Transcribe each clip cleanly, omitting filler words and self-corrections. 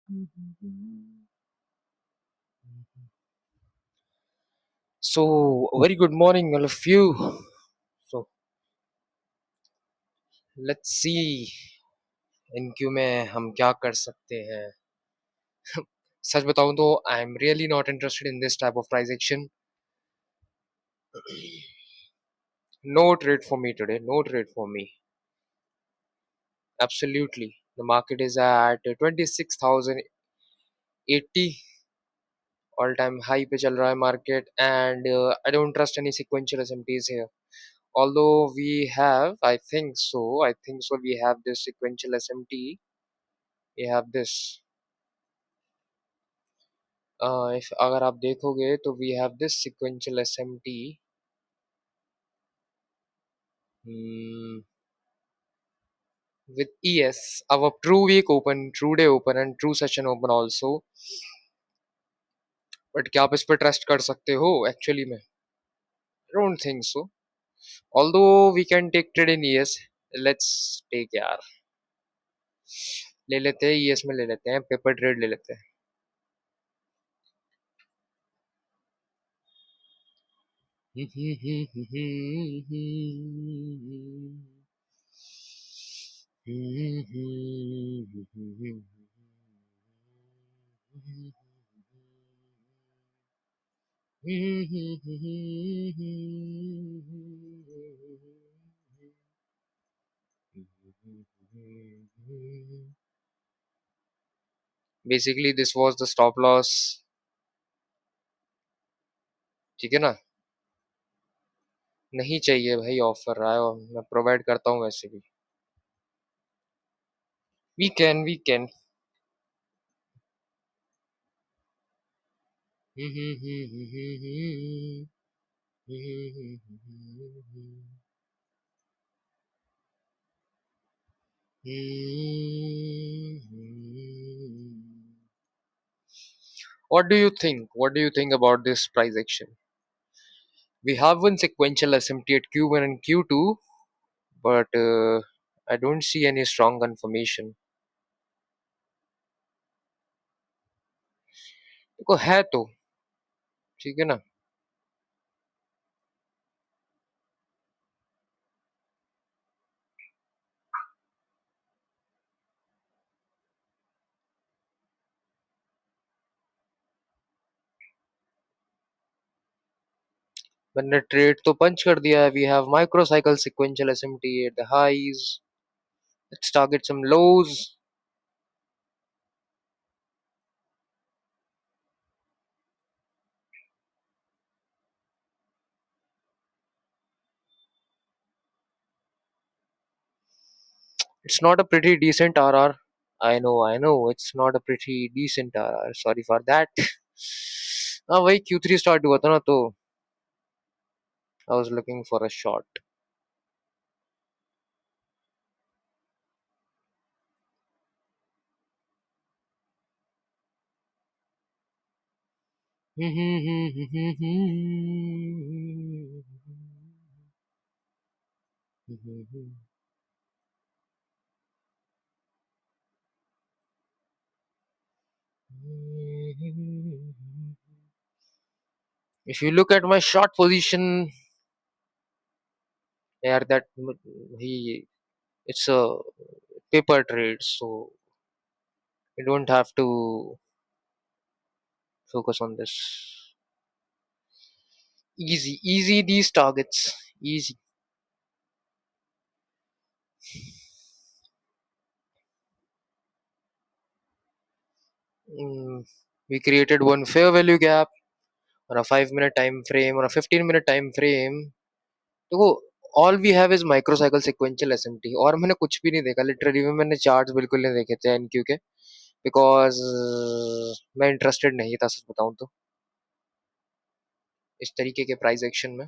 So, a very good morning, all of you. So, let's see इनक्यू में हम क्या कर सकते हैं. सच बताऊं तो I am really not interested in this type of price action. No trade for me today. No trade for me. Absolutely. The market is at 26,080 all time high पे चल रहा है market and I don't trust any sequential SMTs here. Although I think so we have this sequential SMT. We have this. If अगर आप देखोगे तो we have this sequential SMT. Hmm, with ES, our true week open, true day open and true session open also. But क्या आप इस पर trust कर सकते हो एक्चुअली में? Don't think so. Although we can take trade in ES, let's take यार. ले लेते हैं ES में, ले लेते हैं पेपर ट्रेड ले लेते हैं. Basically this was the stop loss. ठीक है ना? नहीं चाहिए भाई ऑफर रहा है और मैं प्रोवाइड करता हूँ वैसे भी. We can. What do you think about this price action? We have one sequential SMT at Q1 and Q2, but I don't see any strong confirmation. देखो है तो ठीक है ना. मैंने ट्रेड तो पंच कर दिया है. We have microcycle sequential SMT at the highs. Let's target some lows. It's not a pretty decent RR. I know. It's not a pretty decent RR. Sorry for that. हाँ वही Q3 स्टार्ट हुआ था ना तो I was looking for a short. If you look at my short position, yeah, he it's a paper trade, so you don't have to focus on this. Easy these targets, easy. Mm, we created one fair value gap on a 5 minute time frame, on a 15 minute time frame. तो all we have is microcycle sequential SMT और मैंने कुछ भी नहीं देखा literally में. मैंने charts बिल्कुल नहीं देखे थे एनक्यू के बिकॉज मैं इंटरेस्टेड नहीं था सच बताऊं तो इस तरीके के प्राइस एक्शन में.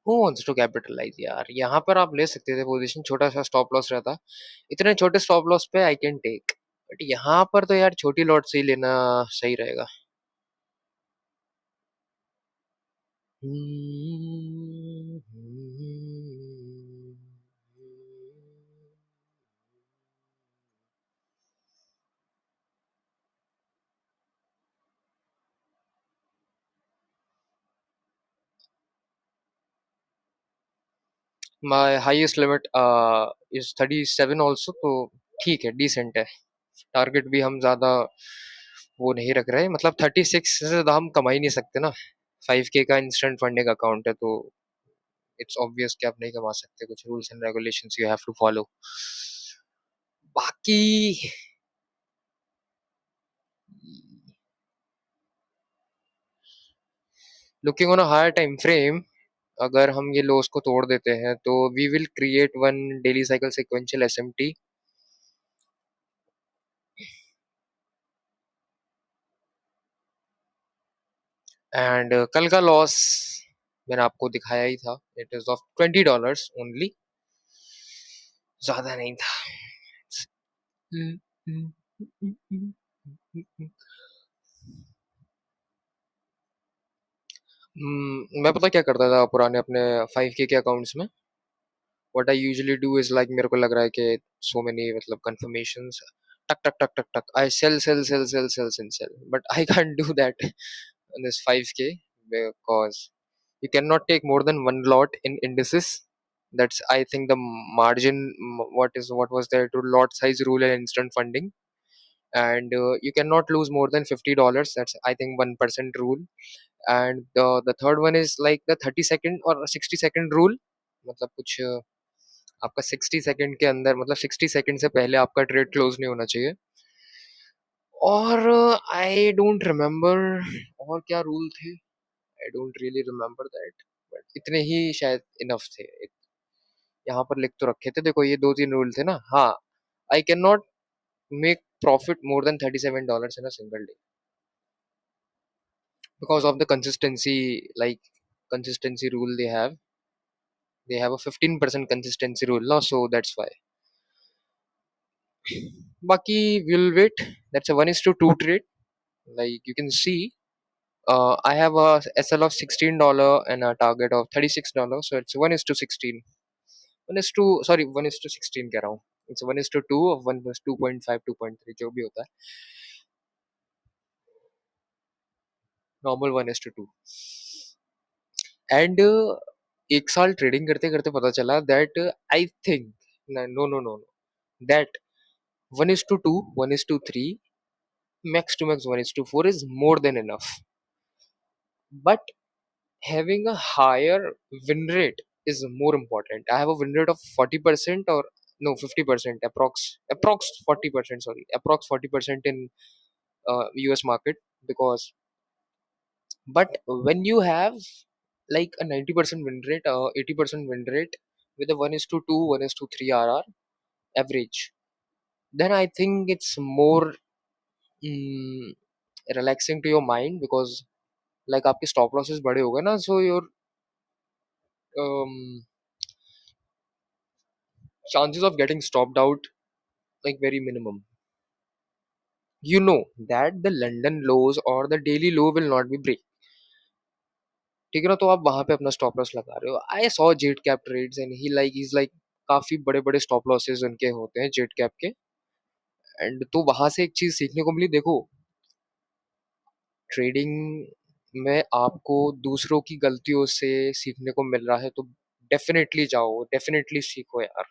हु वांट्स टू कैपिटलाइज यार. यहाँ पर आप ले सकते थे पोजीशन. छोटा सा स्टॉप लॉस रहता. इतने छोटे स्टॉप लॉस पे आई कैन टेक. बट यहाँ पर तो यार छोटी लॉट से ही लेना सही रहेगा. My highest limit is 37 also, तो ठीक है, डिसेंट है। टारगेट भी हम ज्यादा वो नहीं रख रहे, मतलब 36 से ज्यादा हम कमा ही नहीं सकते ना। 5K का इंस्टेंट फंडिंग अकाउंट है, तो इट्स ऑब्वियस कि आप नहीं कमा सकते, कुछ rules and regulations you have to follow. बाकी looking on a higher time frame, अगर हम ये लॉस को तोड़ देते हैं तो we will create one daily cycle sequential SMT. And कल का लॉस मैंने आपको दिखाया ही था, इट इज ऑफ $20 ओनली, ज्यादा नहीं था। मैं पता क्या करता था पुराने अपने 5K के अकाउंट्स में। What I usually do is like, मेरे को लग रहा है कि सो मेनी मतलब कंफर्मेशंस, टक टक टक टक टक, I sell sell sell sell sell sell sell, but I can't do that in this 5K because you cannot take more than one lot in indices. That's I think the margin, what was there to lot size rule and instant funding. And you cannot lose more than $50. That's I think 1% rule. And the third one is like the 30 second or 60 second rule, मतलब कुछ आपका 60 second के अंदर, मतलब 60 second से पहले आपका trade close नहीं होना चाहिए। और आई डोंट रिमेम्बर और क्या रूल थे, आई don't really remember that, but इतने ही शायद इनफ थे। यहाँ पर लिख तो रखे थे, देखो ये दो तीन रूल थे ना। हाँ, I can not make profit more than $37 in a single day because of the consistency, like consistency rule they have a 15% consistency rule now, so that's why. Baki we'll wait. That's a 1:2 trade, like you can see. I have a SL of $16 and a target of $36, so it's 1:16. 1:2, sorry, 1:16 कह रहा हूँ। It's 1:2 of 1+2.5 2.3 जो भी होता है, normal 1:2। And एक साल trading करते करते पता चला that I think, no no no no, that 1:2, 1:3, max to max 1:4 is more than enough. But having a higher win rate is more important. I have a win rate of 40% or no 50%, approx 40%, sorry, approx 40% in US market, because but when you have like a 90% win rate, 80% win rate with a 1:2, 1:3 RR average, then I think it's more mm, relaxing to your mind, because like आपके stop losses बड़े हो गए ना, so your um, chances of getting stopped out like very minimum. You know that the London lows or the daily low will not be break, ठीक है ना, तो आप वहां पे अपना स्टॉप लॉस लगा रहे हो। I saw jet cap trades and he like काफी बड़े बड़े स्टॉप लॉसेस उनके होते हैं जेट कैप के। एंड तो वहां से एक चीज सीखने को मिली, देखो ट्रेडिंग में आपको दूसरों की गलतियों से सीखने को मिल रहा है, तो डेफिनेटली जाओ, डेफिनेटली सीखो यार।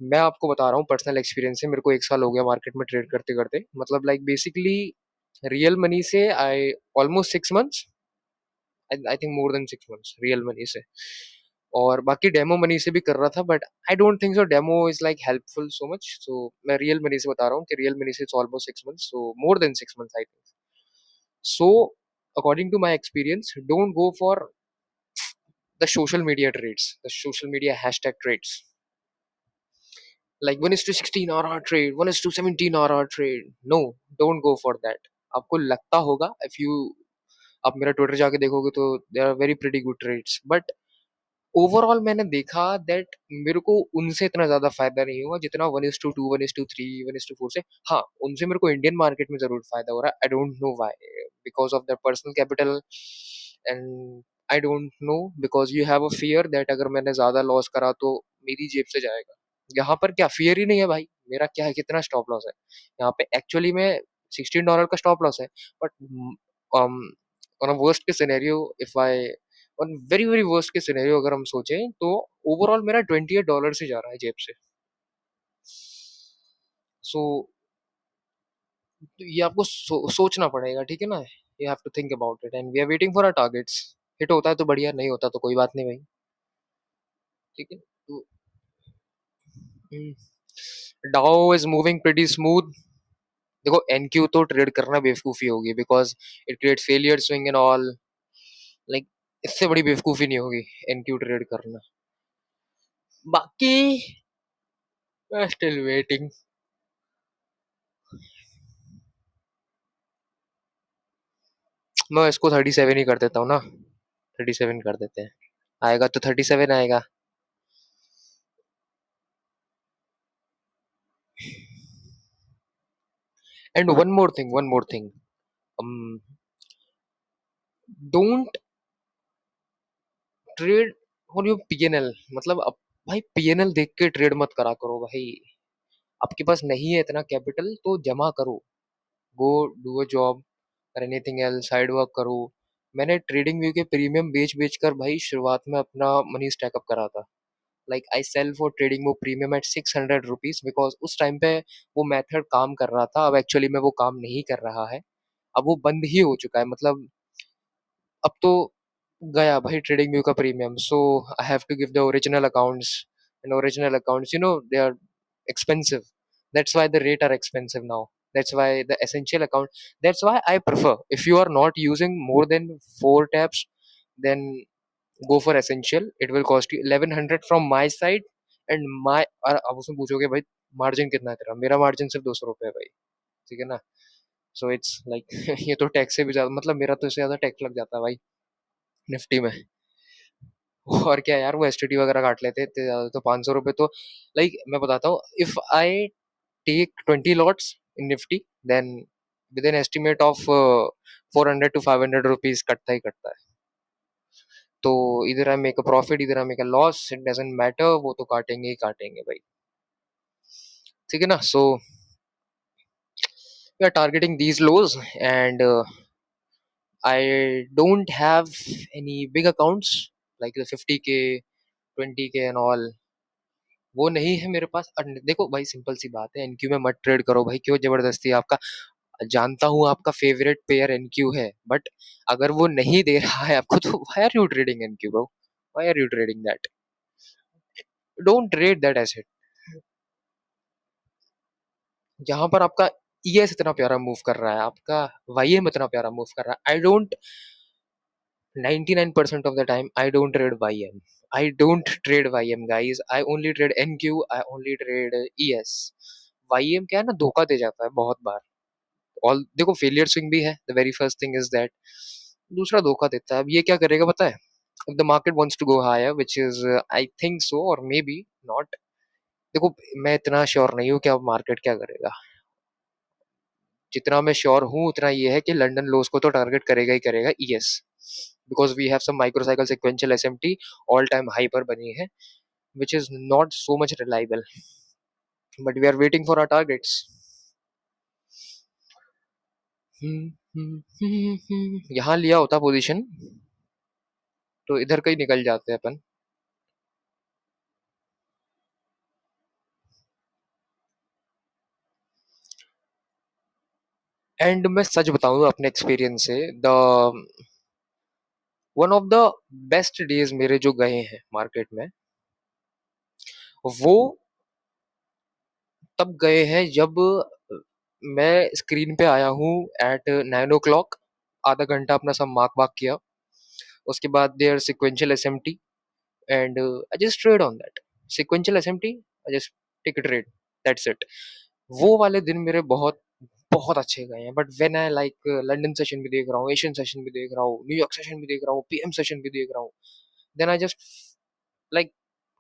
मैं आपको बता रहा हूँ पर्सनल एक्सपीरियंस से, मेरे को एक साल हो गया मार्केट में ट्रेड करते करते, मतलब लाइक बेसिकली रियल मनी से I almost 6 months, I think more than 6 months real money से, और बाकी डेमो मनी से भी कर रहा था, but I don't think so demo is like helpful so much. So मैं रियल मनी से बता रहा हूँ कि रियल मनी से it's almost 6 months, so more than 6 months I think. So according to my experience, don't go for the social media trades, the social media hashtag trades, like 1:16 RR trade, 1:17 RR trade. No, don't go for that. आपको लगता होगा, if you आप मेरा Twitter जाके देखोगे तो there are very pretty good trades, but overall मैंने देखा दैट मेरे को उनसे इतना ज्यादा फायदा नहीं हुआ जितना 1:2, 1:3, 1:4 से। हाँ, उनसे मेरे को इंडियन मार्केट में जरूर फायदा हो रहा है, I don't know why, because of the personal capital, and I don't know because you have a fear that अगर मैंने ज्यादा लॉस करा तो मेरी जेब से जाएगा। यहाँ पर क्या फियर ही नहीं है भाई, मेरा क्या है, कितना स्टॉप लॉस है यहाँ पे, एक्चुअली में $16 का स्टॉप लॉस है, बट ऑन अ वर्स्ट के सिनेरियो, इफ आई और वेरी वेरी वर्स्ट के सिनेरियो अगर हम सोचें तो ओवरऑल मेरा $28 से जा रहा है जेब से। सो ये आपको सोचना पड़ेगा, ठीक है ना। You have to think about it and we are waiting for our targets. Hit होता है तो बढ़िया, नहीं होता तो कोई बात नहीं भाई, ठीक है। तो डाउ इज मूविंग प्रीटी स्मूथ। देखो एनक्यू तो ट्रेड करना बेवकूफी होगी because it create failure swing and all, like इससे बड़ी बेवकूफी नहीं होगी एनक्यू ट्रेड करना। बाकी स्टिल वेटिंग। मैं इसको 37 ही कर देता हूँ ना, 37 कर देते हैं, आएगा तो 37 आएगा। And one more thing, don't trade on your PNL. मतलब अब भाई पीएनएल देख के ट्रेड मत करा करो भाई। आपके पास नहीं है इतना कैपिटल तो जमा करो, गो डू अ जॉब और एनीथिंग एल्स, साइड वर्क करो। मैंने ट्रेडिंग व्यू के प्रीमियम बेच बेच कर भाई शुरुआत में अपना मनी स्टैकअप करा था। Like I sell for trading वो प्रीमियम एट ₹600 बिकॉज उस टाइम पे वो मेथड काम कर रहा था। अब एक्चुअली में वो काम नहीं कर रहा है, अब वो बंद ही हो चुका है। मतलब अब तो गया भाई ट्रेडिंग व्यू का premium. So I have to give the original accounts, and original accounts you know they are expensive. That's why the rate are expensive now. That's why the essential account. That's why I prefer, if you are not using more than 4 tabs, then go for essential. It will cost you 1100 from my side and my, और अब उसमें पूछोगे भाई margin कितना है तेरा, मेरा margin सिर्फ ₹200 है भाई, ठीक है ना। सो इट्स लाइक ये तो टैक्स से भी ज्यादा, मतलब मेरा तो इससे ज्यादा टैक्स लग जाता है भाई निफ्टी में। और क्या यार, वो एसटीडी वगैरह काट लेते हैं इतने ज्यादा, तो ₹500 तो, लाइक मैं बताता हूँ, if I take 20 lots in Nifty, then with an estimate of 400 to 500 rupees कटता ही कटता है। तो इधर आई मेक अ प्रॉफिट, इधर I make a loss, it doesn't matter, वो तो काटेंगे ही काटेंगे भाई, ठीक है ना। So we are targeting these lows and I don't have any big accounts like 50K 20K and all, वो नहीं है मेरे पास। और देखो भाई सिंपल सी बात है, एनक्यू में मत ट्रेड करो भाई, क्यों जबरदस्ती। आपका जानता हूँ आपका फेवरेट पेयर एनक्यू है, बट अगर वो नहीं दे रहा है आपको तो why are you trading NQ bro, why are you trading that, don't trade that asset. जहां पर आपका ईएस इतना प्यारा मूव कर रहा है, आपका वाईएम इतना प्यारा मूव कर रहा है, I don't, 99% of the time I don't trade YM. I don't trade YM guys. I only trade NQ. I only trade ES. YM क्या है ना, धोखा दे जाता है बहुत बार। ऑल देखो फेलियर स्विंग भी है, the very first thing is that. दूसरा धोखा देता है। अब ये क्या करेगा पता है, if the market wants to go higher which is I think so or maybe not, देखो मैं इतना श्योर नहीं हूँ कि अब मार्केट क्या करेगा। जितना मैं श्योर हूँ उतना ये है कि लंदन लोस को तो टारगेट करेगा ही करेगा ES, because we have some microcycle sequential SMT all time high पर बनी है, which is not so much reliable, but we are waiting for our targets. यहाँ लिया होता पोजीशन तो इधर कहीं निकल जाते हैं अपन। एंड मैं सच बताऊं अपने एक्सपीरियंस से, the one of the best days मेरे जो गए हैं मार्केट में, वो तब गए हैं जब मैं स्क्रीन पे आया हूँ एट 9 o'clock, आधा घंटा अपना सब मार्क वाक किया, उसके बाद there sequential SMT and I just trade on that sequential SMT, I just take a trade, that's it. वो वाले दिन मेरे बहुत बहुत अच्छे गए हैं। But when I like London session भी देख रहा हूँ, एशियन सेशन भी देख रहा हूँ, न्यूयॉर्क सेशन भी देख रहा हूँ, पीएम सेशन भी देख रहा हूँ, then I just like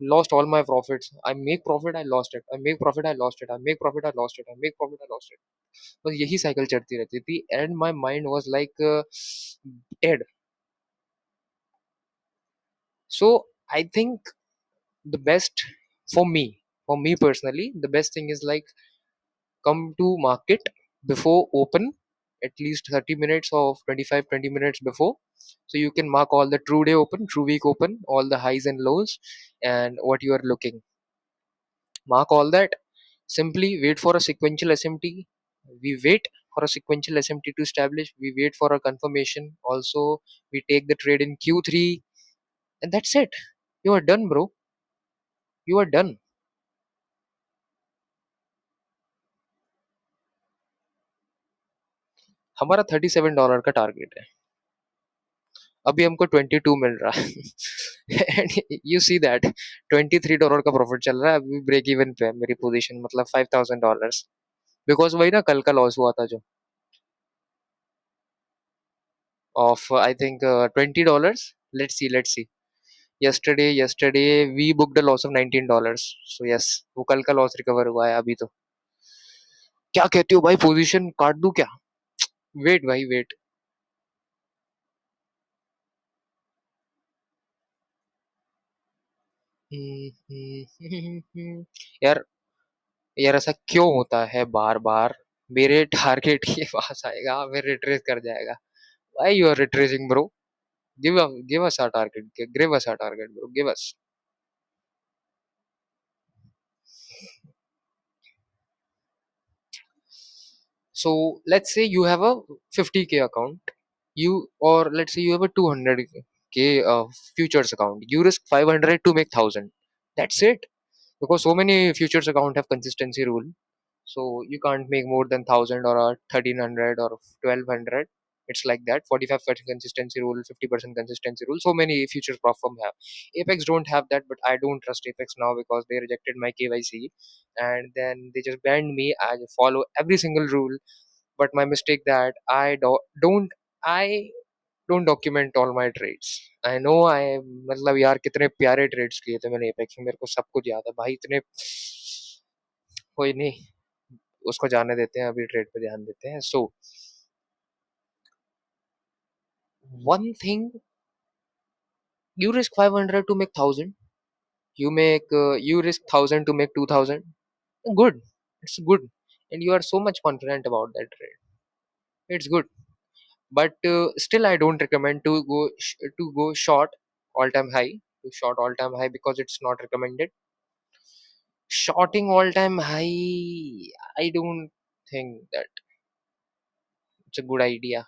lost all my profits. I make profit, I lost it. I make profit, I lost it. I make profit, I lost it. I make profit, I lost it. बस यही cycle चलती रहती थी and my mind was like dead. So I think the best for me personally the best thing is like come to market before open, at least 30 minutes or 25 20 minutes before, so you can mark all the true day open, true week open, all the highs and lows, and what you are looking. Mark all that. Simply wait for a sequential SMT. We wait for a sequential SMT to establish. We wait for a confirmation. Also, we take the trade in Q3, and that's it. You are done, bro. You are done. हमारा $37 का target है. अभी हमको 22 मिल रहा है. And you see that $23 का profit चल रहा है. अभी ब्रेक इवन पे है मेरी पोजीशन, मतलब $5,000. बिकॉज वही ना कल का लॉस हुआ था जो, of I think $20. Let's see. Yesterday we booked a loss of $19. So yes, वो कल का लॉस रिकवर हुआ है अभी तो. क्या कहते हो भाई, पोजीशन काट दूं क्या? वेट भाई वेट. यार, यार ऐसा क्यों होता है बार बार? मेरे टारगेट के पास आएगा, मैं रिट्रेस कर जाएगा. Why you are retracing, bro? Give us our target. Give us our target, bro. Give us. So let's say you have a 50K account, or let's say you have a 200K futures account. You risk 500 to make 1,000. That's it. Because so many futures account have consistency rule. So you can't make more than 1,000 or 1,300 or 1,200. It's like that. 45% consistency rule, 50% consistency rule. So many futures platform have. Apex don't have that, but I don't trust Apex now because they rejected my KYC, and then they just banned me. I follow every single rule, but my mistake that I don't document all my trades. I know I मतलब यार कितने प्यारे trades किए थे मैंने apex में, मेरे को सब कुछ याद है भाई. इतने, कोई नहीं, उसको जाने देते हैं, अभी ट्रेड पे ध्यान देते हैं. So one thing, you risk 500 to make 1,000. You risk 1,000 to make 2,000. Good, it's good, and you are so much confident about that trade. It's good, but still I don't recommend to go short all time high, to short all time high, because it's not recommended. Shorting all time high, I don't think that it's a good idea.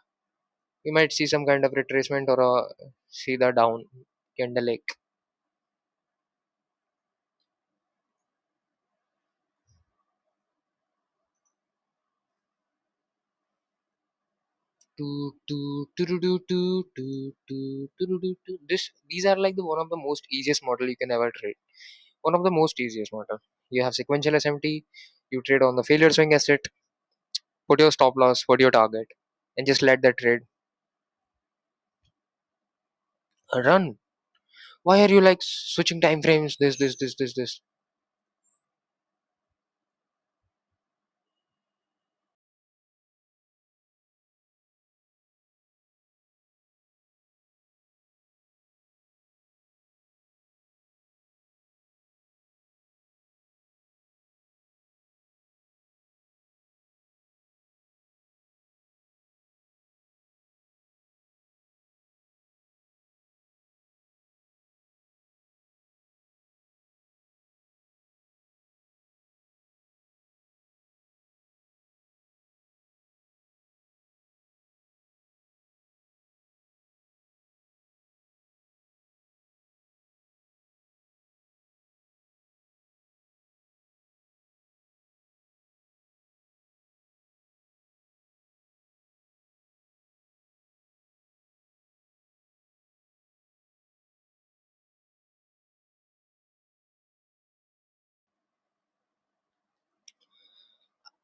You might see some kind of retracement or see the down candle like. These are like the one of the most easiest model you can ever trade. One of the most easiest model. You have sequential SMT. You trade on the failure swing asset. Put your stop loss. Put your target, and just let that trade run. Why are you like switching time frames? This.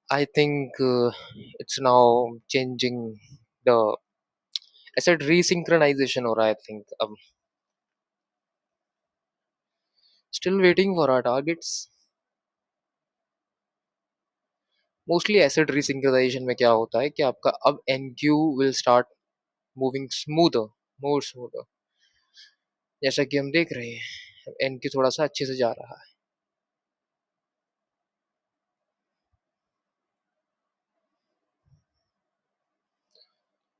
I think it's now changing the asset resynchronization, or I think still waiting for our targets. Mostly acid resynchronization में क्या होता है कि आपका अब NQ will start moving smoother, more smoother, जैसा कि हम देख रहे हैं एनक्यू थोड़ा सा अच्छे से जा रहा है.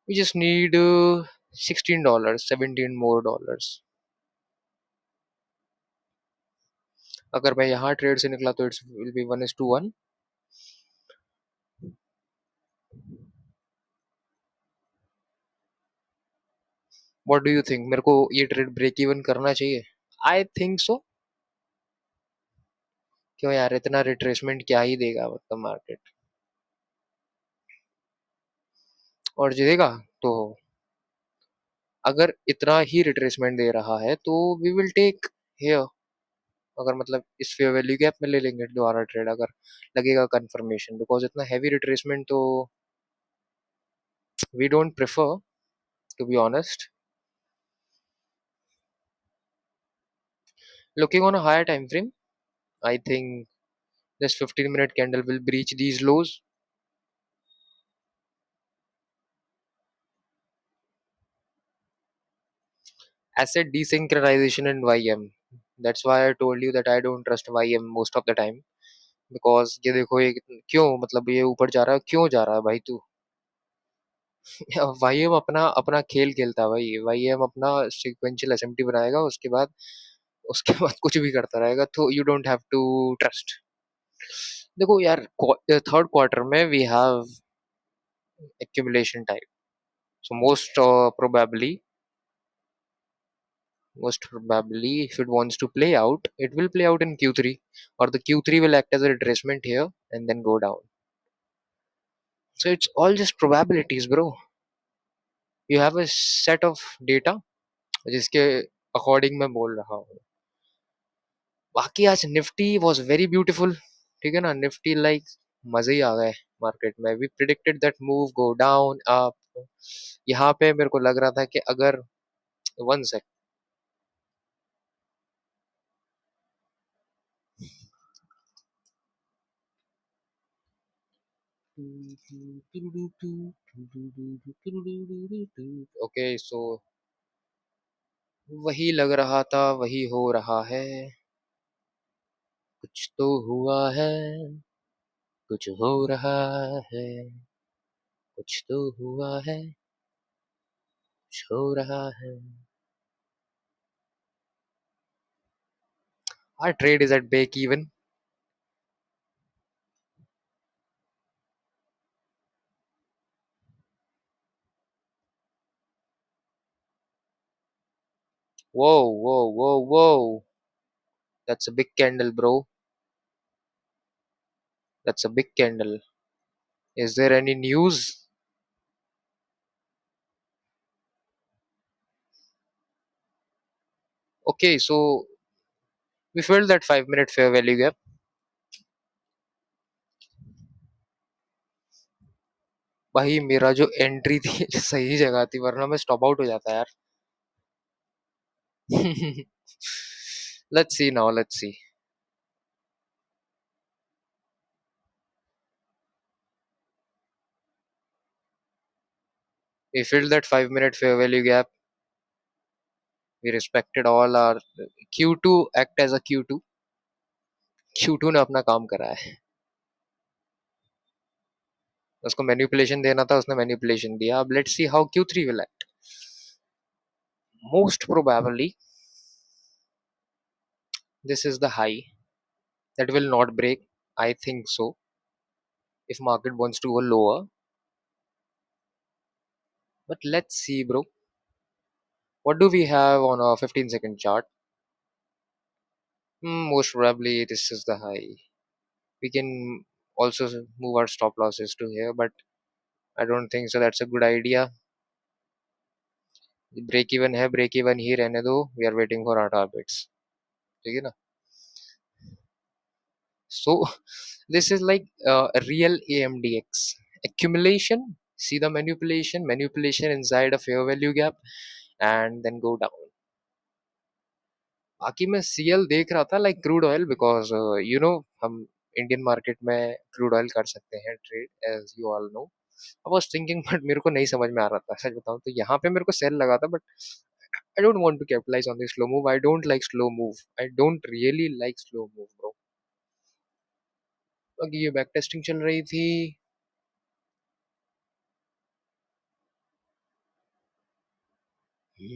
We just need $16, 17 more dollars. अगर मैं यहाँ ट्रेड से निकला तो it's will be 1:1. What do you think, मेरे को ये ट्रेड ब्रेक इवन करना चाहिए? आई थिंक सो. क्यों यार, इतना रिट्रेसमेंट क्या ही देगा मतलब मार्केट, और जीतेगा तो? अगर इतना ही रिट्रेसमेंट दे रहा है तो वी विल टेक हियर. अगर मतलब इस फेयर वैल्यू गैप में ले लेंगे दोबारा ट्रेड, अगर लगेगा कंफर्मेशन, बिकॉज इतना हैवी रिट्रेसमेंट तो we don't prefer, to be honest. Looking on a higher time frame, I think this 15-minute candle will breach these lows. Asset desynchronization in YM. That's why I told you that I don't trust YM most of the time. Because ये देखो, ये क्यों, मतलब ये ऊपर जा रहा है, क्यों जा रहा है भाई तू? वाईएम अपना अपना खेल खेलता है भाई. वाईएम अपना सिक्वेंशियल एसएमटी बनाएगा, उसके बाद कुछ भी करता रहेगा, तो you don't have to trust. देखो यार, थर्ड क्वार्टर में we have accumulation time. So most probably, if it wants to play out, it will play out in Q3, or the Q3 will act as a retracement here and then go down. So it's all just probabilities, bro. You have a set of data जिसके according मैं बोल रहा हूँ. बाकी आज Nifty was very beautiful. ठीक है ना, निफ्टी लाइक मजे ही आ गए मार्केट में. We predicted that move go down up. यहाँ पे मेरे को लग रहा था कि अगर, वन सेक, ओके सो वही लग रहा था वही हो रहा है. कुछ तो हुआ है, कुछ हो रहा है, कुछ तो हुआ है, कुछ हो रहा है. Our trade is at break even. Whoa, whoa, whoa, whoa. That's a big candle, bro. That's a big candle. Is there any news? Okay, so we filled that 5 minute fair value gap. भाई मेरा जो entry थी सही जगह थी, वरना मैं stop out हो जाता यार. Let's see now, let's see. We filled that 5 minute fair value gap. We respected all our Q2 act as a Q2. Q2 ने अपना काम करा है. उसको मैनिपुलेशन देना था, उसने मैनिपुलेशन दिया. अब let's see how Q3 will act. Most probably this is the high that will not break. I think so. If market wants to go lower, but let's see, bro. What do we have on a 15-second chart? Most probably this is the high. We can also move our stop losses to here, but I don't think so. That's a good idea. Break even है, break even ही रहने दो. We are waiting for our targets. ठीक है ना? So this is like a real AMDX accumulation. See the manipulation inside a fair value gap and then go down. बाकी मैं CL देख रहा था लाइक क्रूड ऑयल, बिकॉज हम Indian market में क्रूड ऑयल कर सकते हैं trade, as you all know. I was thinking, but मेरे को नहीं समझ में आ रहा था सच बताऊं तो. यहाँ पे मेरे को सेल लगा था, but I don't want to capitalize on this slow move. I don't like slow move. I don't really like slow move, bro. बाकी ये बैक टेस्टिंग चल रही थी. We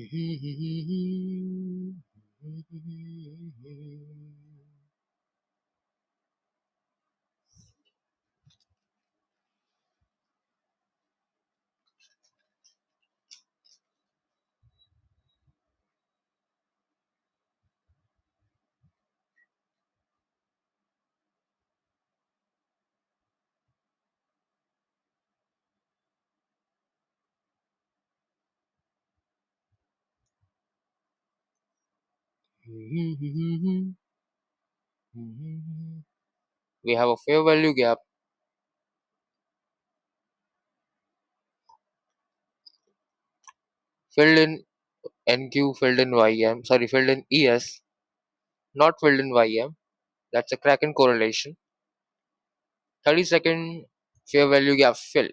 have a fair value gap filled in NQ, filled in YM, sorry, filled in ES, not filled in YM. That's a Kraken correlation. 30-second fair value gap fill.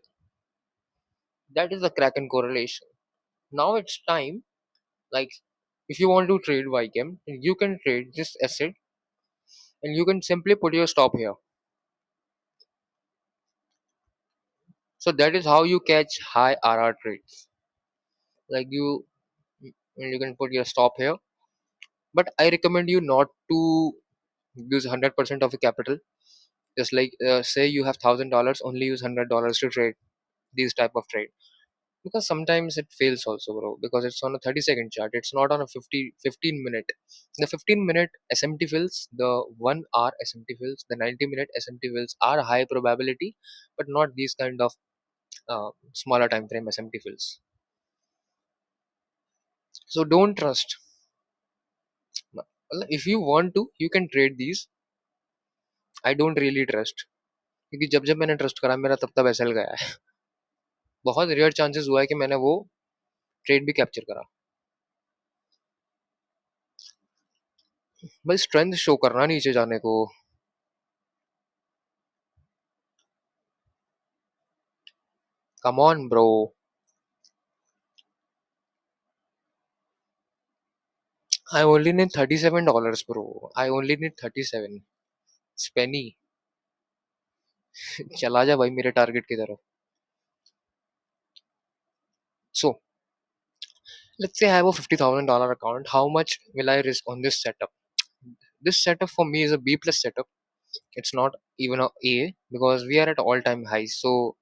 That is a Kraken correlation. Now it's time, like, if you want to trade YM, you can trade this asset and you can simply put your stop here. So that is how you catch high RR trades. Like you can put your stop here. But I recommend you not to use 100% of your capital. Just like say you have $1,000, only use $100 to trade these type of trade, because sometimes it fails also, bro, because it's on a 30-second chart, it's not on a 15 minute. The 15-minute SMT fills, the 1 hour SMT fills, the 90-minute SMT fills are high probability, but not these kind of smaller time frame SMT fills. So don't trust. Well, if you want to you can trade these. I don't really trust, क्योंकि जब जब मैंने trust करा मेरा तब तब SL गया है। बहुत रेयर चांसेस हुआ है कि मैंने वो ट्रेड भी कैप्चर करा। भाई स्ट्रेंथ शो करना नीचे जाने को। Come on bro. I only need $37, bro. I only need 37. Spenny, चला जा भाई मेरे टारगेट की तरफ. So, let's say I have a $50,000 account. How much will I risk on this setup? This setup for me is a B plus setup. It's not even a A because we are at all time highs. So,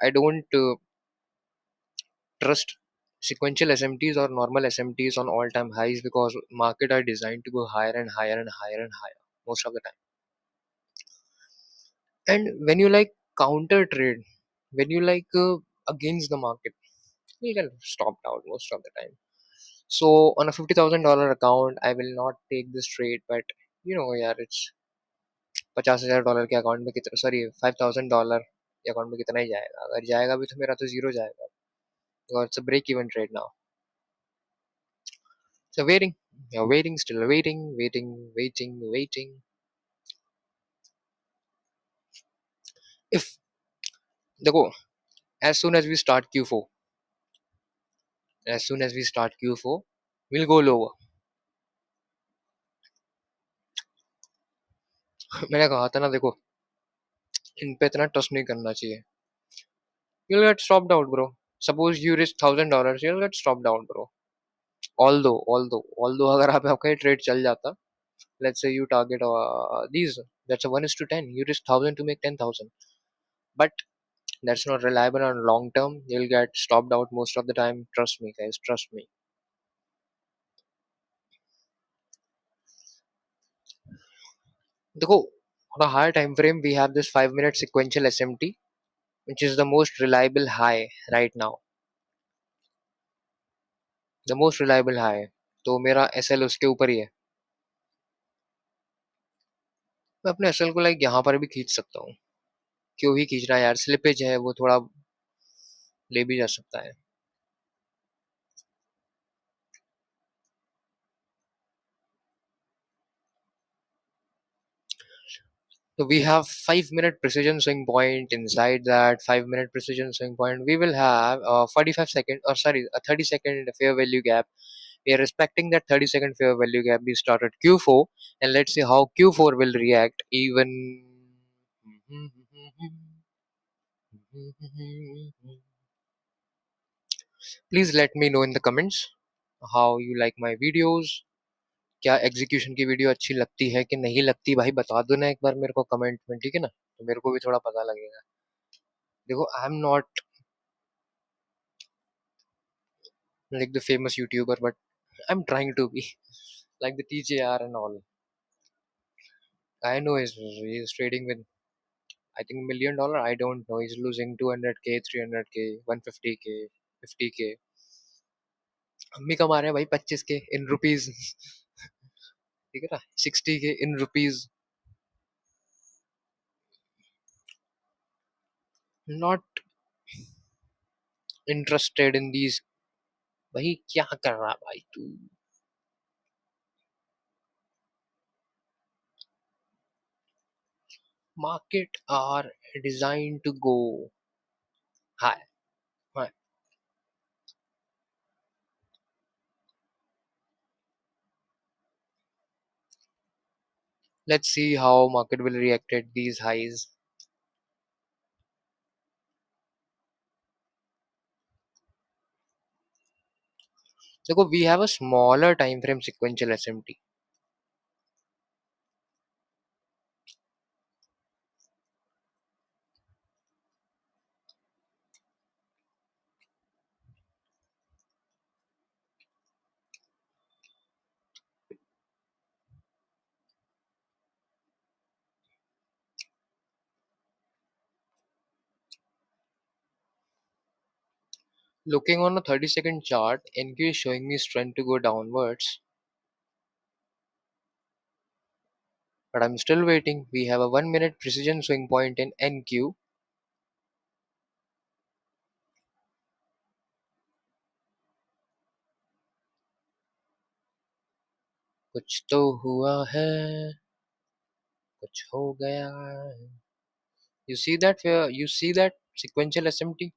I don't trust sequential SMTs or normal SMTs on all time highs because market are designed to go higher and higher and higher and higher most of the time. And when you like counter trade, when you like against the market, you get stopped out most of the time. So on a $50,000 account, I will not take this trade, but यार it's $50,000 के account में कितना, sorry $5,000 के account में कितना ही जाएगा, अगर जाएगा भी तो मेरा तो जीरो जाएगा, और it's a break even trade now. So waiting, you're waiting, still waiting. If देखो, as soon as we start Q4, we'll go lower. मैंने कहा था ना, देखो इन पे इतना ट्रस्ट नहीं करना चाहिए. You'll get stopped out, bro. Suppose you risk $1,000, you'll get stopped out, bro. Although अगर आप आपका ये trade चल जाता, let's say you target these, that's a 1:10. You risk 1,000 to make 10,000, but that's not reliable on long term. You'll get stopped out most of the time. Trust me, guys. Trust me. देखो, on a higher time frame, we have this 5-minute sequential SMT, which is the most reliable high right now. The most reliable high. तो मेरा SL उसके ऊपर ही है. मैं अपने SL को like यहाँ पर भी खींच सकता हूँ. क्यों ही खींच रहा है यार, स्लिपेज है वो थोड़ा ले भी जा सकता है. So we have 5-minute precision swing point. Inside that 5-minute precision swing point, we will have a 45-second, or sorry, a 30-second fair value gap. We are respecting that 30-second fair value gap. We started Q4, and let's see how Q4 will react. Even please let me know in the comments how you like my videos, क्या execution की video अच्छी लगती है कि नहीं लगती, भाई बता दो ना एक बार मेरे को कमेंट में, ठीक है ना, तो मेरे को भी थोड़ा पता लगेगा। देखो I am not like the famous YouTuber, but I am trying to be like the TJR and all. I know he's trading with, I think, $1 million. I don't know. He's losing 200K, 300K, 150K, 50K. हम भी कमा रहे हैं भाई 25K in rupees, ठीक है ना, 60K in rupees. Not interested in these. भाई क्या कर रहा है भाई तू? Market are design to go high. Let's see how market will react at these highs. देखो we have a smaller time frame sequential SMT. Looking on a 30-second chart, NQ is showing me strength to go downwards, but I'm still waiting. We have a 1 minute precision swing point in NQ. कुछ तो हुआ है, कुछ हो गया है। You see that? You see that sequential SMT?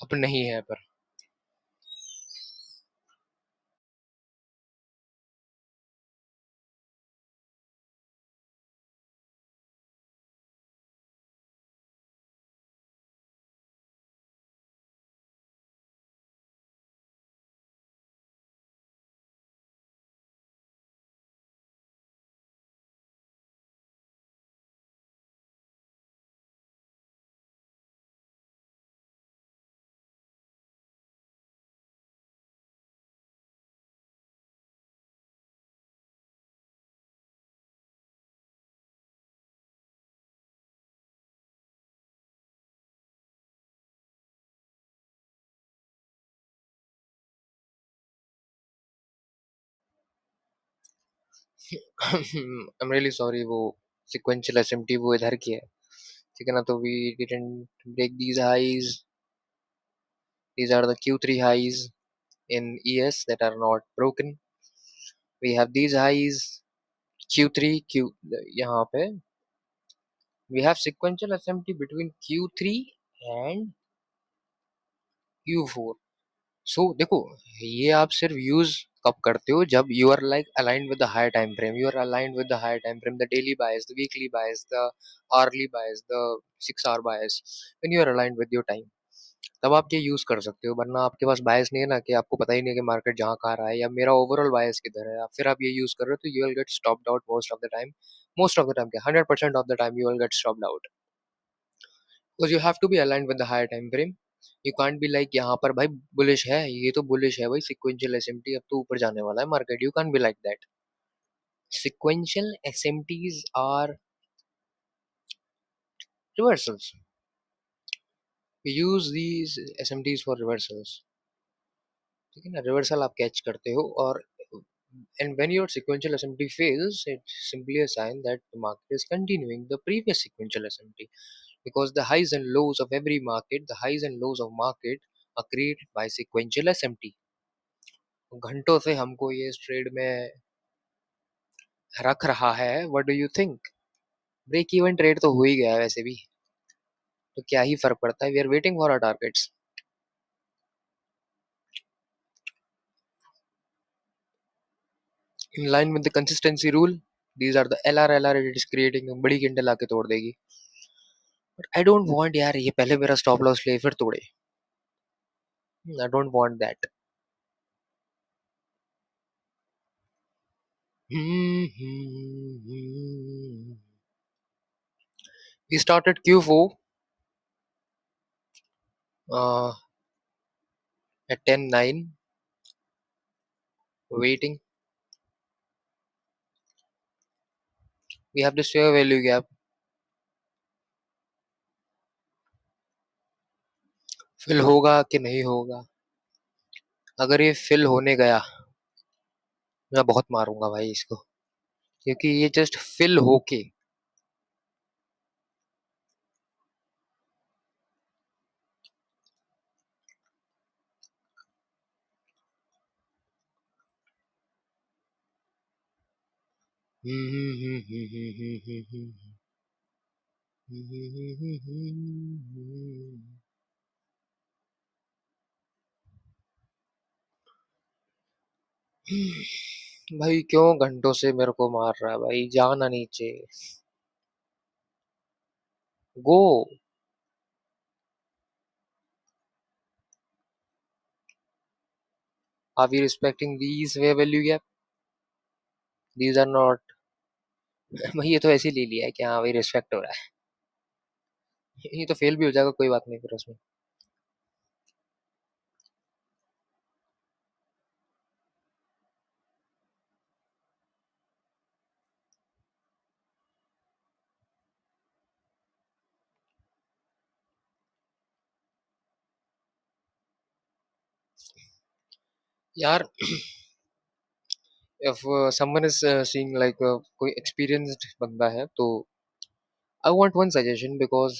अब नहीं है पर I'm really sorry, वो sequential SMT वो इधर की है, ठीक है ना, तो we didn't break these highs. These are the Q3 highs in ES that are not broken. We have these highs Q3 Q यहाँ पे we have sequential SMT between Q3 and Q4. सो देखो, ये आप सिर्फ यूज कब करते हो, जब you are like aligned with the higher time frame, you are aligned with the higher time frame, the daily bias, the weekly bias, the hourly bias, the 6 hour bias, when you are aligned with your time, तब आप ये use कर सकते हो। वरना आपके पास बायस नहीं है ना, कि आपको पता ही नहीं है कि मार्केट जहाँ कहाँ रहा है या मेरा ओवरऑल बायस किधर है, फिर आप ये यूज कर रहे हो, तो you will get stopped out most of the time. Most of the time क्या, 100% of the time you will get stopped out, because you have to be aligned with the higher time frame. You can't be like यहाँ पर भाई bullish है, ये तो bullish है भाई, sequential SMT अब तो ऊपर जाने वाला है market, you can't be like that. Sequential SMTs are reversals. We use these SMTs for reversals, ठीक है ना, रिवर्सल आप कैच करते हो, और and when your sequential SMT fails, it's simply a sign that the market is continuing the previous sequential SMT, because the highs and lows of every market, the highs and lows of market are created by sequential SMT। घंटों से हमको ये इस trade में रख रहा है, what do you think? Break even trade तो हो ही गया है वैसे भी, तो क्या ही फर्क पड़ता है, we are waiting for our targets. In line with the consistency rule, these are the LR it is creating, बड़ी कैंडल आके तोड़ देगी। बट आई डोंट वांट यार ये पहले मेरा स्टॉप लॉस ले फिर तोड़े। आई don't want that. We started Q4 uh, at 10:09, waiting. We have this fair value gap. Fill होगा कि नहीं होगा? अगर ये फिल होने गया, मैं बहुत मारूंगा भाई इसको, क्योंकि ये जस्ट फिल होके भाई क्यों घंटों से मेरे को मार रहा है भाई, जाना नीचे। Go. Are we respecting these way value gap? These are not. भाई ये तो ऐसे ही ले लिया है कि हाँ भाई रिस्पेक्ट हो रहा है। ये तो फेल भी हो जाएगा, कोई बात नहीं फिर उसमें। यार if someone is seeing like कोई experienced बंदा है तो I want one suggestion, because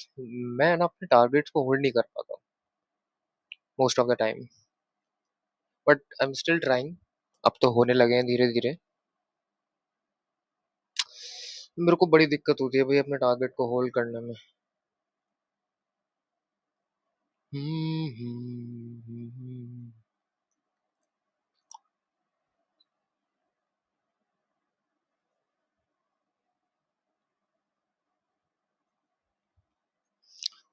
मैं ना अपने टारगेट्स को होल्ड नहीं कर पाता most of the time, but I am still trying. अब तो होने लगे हैं धीरे धीरे। मेरे को बड़ी दिक्कत होती है भाई अपने टारगेट को होल्ड करने में।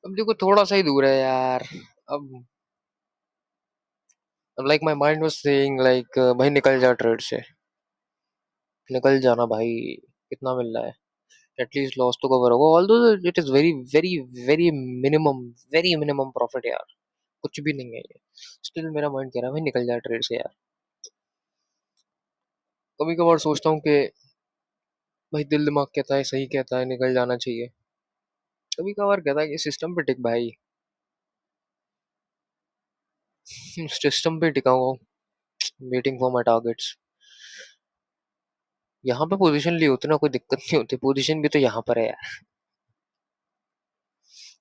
अब देखो थोड़ा सा ही दूर है यार। अब like my mind was saying like भाई निकल जा ट्रेड से, निकल जाना भाई। कितना मिल रहा है? एटलीस्ट लॉस तो कवर होगा, although it is very very very minimum, very minimum profit यार। कुछ भी नहीं है ये। स्टिल मेरा माइंड कह रहा है भाई निकल जाए ट्रेड से यार। कभी कभार सोचता हूँ कि भाई दिल दिमाग कहता है, सही कहता है, निकल जाना चाहिए। कभी कभार कहता है कि सिस्टम पे टिक भाई। सिस्टम पे टिका हुआ, वेटिंग फॉर माई टारगेट्स। यहाँ पे पोजीशन ली होती ना, कोई दिक्कत नहीं होती। पोजीशन भी तो यहाँ पर है यार।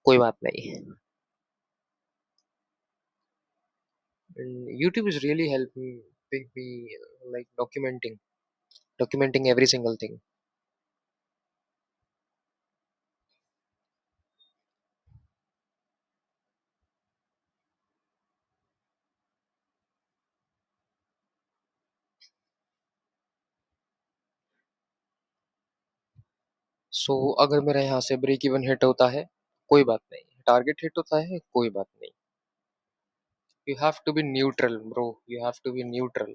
कोई बात नहीं। YouTube is really helping me like documenting every single thing. सो अगर मेरा यहाँ से ब्रेक इवन हिट होता है, कोई बात नहीं। टारगेट हिट होता है, कोई बात नहीं। You have to be neutral bro, you have to be neutral.